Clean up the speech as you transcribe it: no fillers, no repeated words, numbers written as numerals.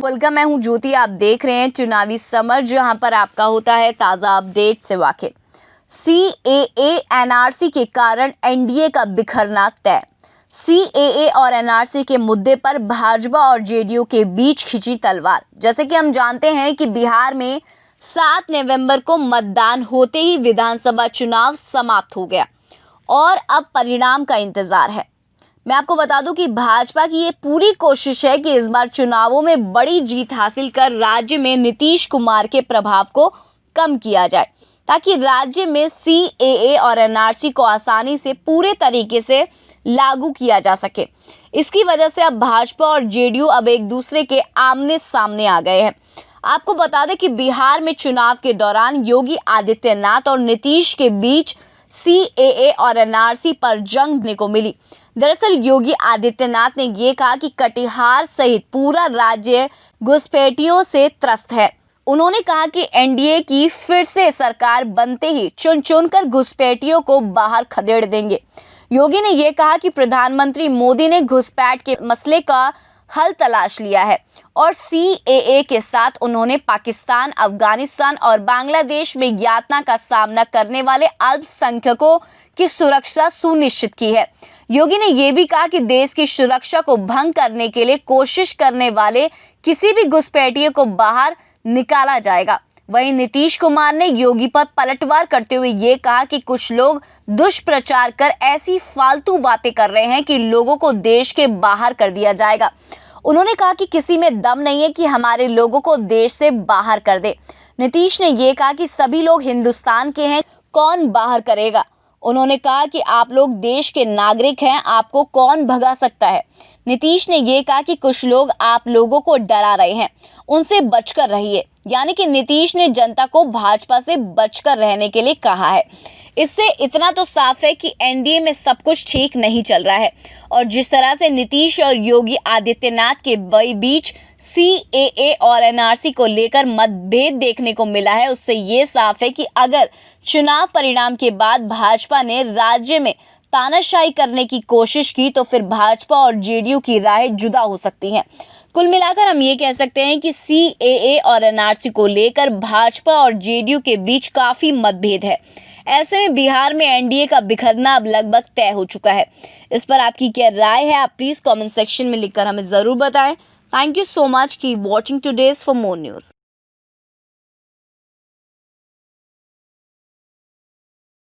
Welcome, मैं हूं ज्योति। आप देख रहे हैं चुनावी समर, जहां पर आपका होता है ताज़ा अपडेट से वाकिफ। सीएए एनआरसी के कारण एनडीए का बिखरना तय। सीएए और एनआरसी के मुद्दे पर भाजपा और जेडीयू के बीच खिंची तलवार। जैसे कि हम जानते हैं कि बिहार में 7 नवंबर को मतदान होते ही विधानसभा चुनाव समाप्त हो गया और अब परिणाम का इंतजार है। मैं आपको बता दूं कि भाजपा की ये पूरी कोशिश है कि इस बार चुनावों में बड़ी जीत हासिल कर राज्य में नीतीश कुमार के प्रभाव को कम किया जाए, ताकि राज्य में सीएए और एनआरसी को आसानी से पूरे तरीके से लागू किया जा सके। इसकी वजह से अब भाजपा और जेडीयू अब एक दूसरे के आमने सामने आ गए हैं। आपको बता दें कि बिहार में चुनाव के दौरान योगी आदित्यनाथ और नीतीश के बीच सीएए और एनआरसी पर जंग देखने को मिली। दरअसल योगी आदित्यनाथ ने ये कहा कि कटिहार सहित पूरा राज्य घुसपैठियों से त्रस्त है। उन्होंने कहा कि एनडीए की फिर से सरकार बनते ही चुन चुनकर घुसपैठियों को बाहर खदेड़ देंगे। योगी ने यह कहा कि प्रधानमंत्री मोदी ने घुसपैठ के मसले का हल तलाश लिया है और सीएए के साथ उन्होंने पाकिस्तान, अफगानिस्तान और बांग्लादेश में यातना का सामना करने वाले अल्पसंख्यकों की सुरक्षा सुनिश्चित की है। योगी ने यह भी कहा कि देश की सुरक्षा को भंग करने के लिए कोशिश करने वाले किसी भी घुसपैठिए को बाहर निकाला जाएगा। वहीं नीतीश कुमार ने योगी पर पलटवार करते हुए ये कहा कि कुछ लोग दुष्प्रचार कर ऐसी फालतू बातें कर रहे हैं कि लोगों को देश के बाहर कर दिया जाएगा। उन्होंने कहा कि किसी में दम नहीं है कि हमारे लोगों को देश से बाहर कर दे। नीतीश ने यह कहा कि सभी लोग हिंदुस्तान के हैं, कौन बाहर करेगा। उन्होंने कहा कि आप लोग देश के नागरिक हैं, आपको कौन भगा सकता है। नीतीश ने यह कहा कि कुछ लोग आप लोगों को डरा रहे हैं, उनसे बचकर रहिए। यानी कि नीतीश ने जनता को भाजपा से बचकर रहने के लिए कहा है। इससे इतना तो साफ है कि एनडीए में सब कुछ ठीक नहीं चल रहा है और जिस तरह से नीतीश और योगी आदित्यनाथ के बीच सीएए और एनआरसी को लेकर मतभेद देखने को मिला है, उससे ये साफ है कि अगर चुनाव परिणाम के बाद भाजपा ने राज्य में तानाशाही करने की कोशिश की तो फिर भाजपा और जेडीयू की राहें जुदा हो सकती हैं। कुल मिलाकर हम ये कह सकते हैं कि सीएए और एनआरसी को लेकर भाजपा और जेडीयू के बीच काफ़ी मतभेद है। ऐसे में बिहार में एनडीए का बिखरना अब लगभग तय हो चुका है। इस पर आपकी क्या राय है, आप प्लीज़ कमेंट सेक्शन में लिखकर हमें ज़रूर बताएं। Thank you so much, keep watching today's for more news.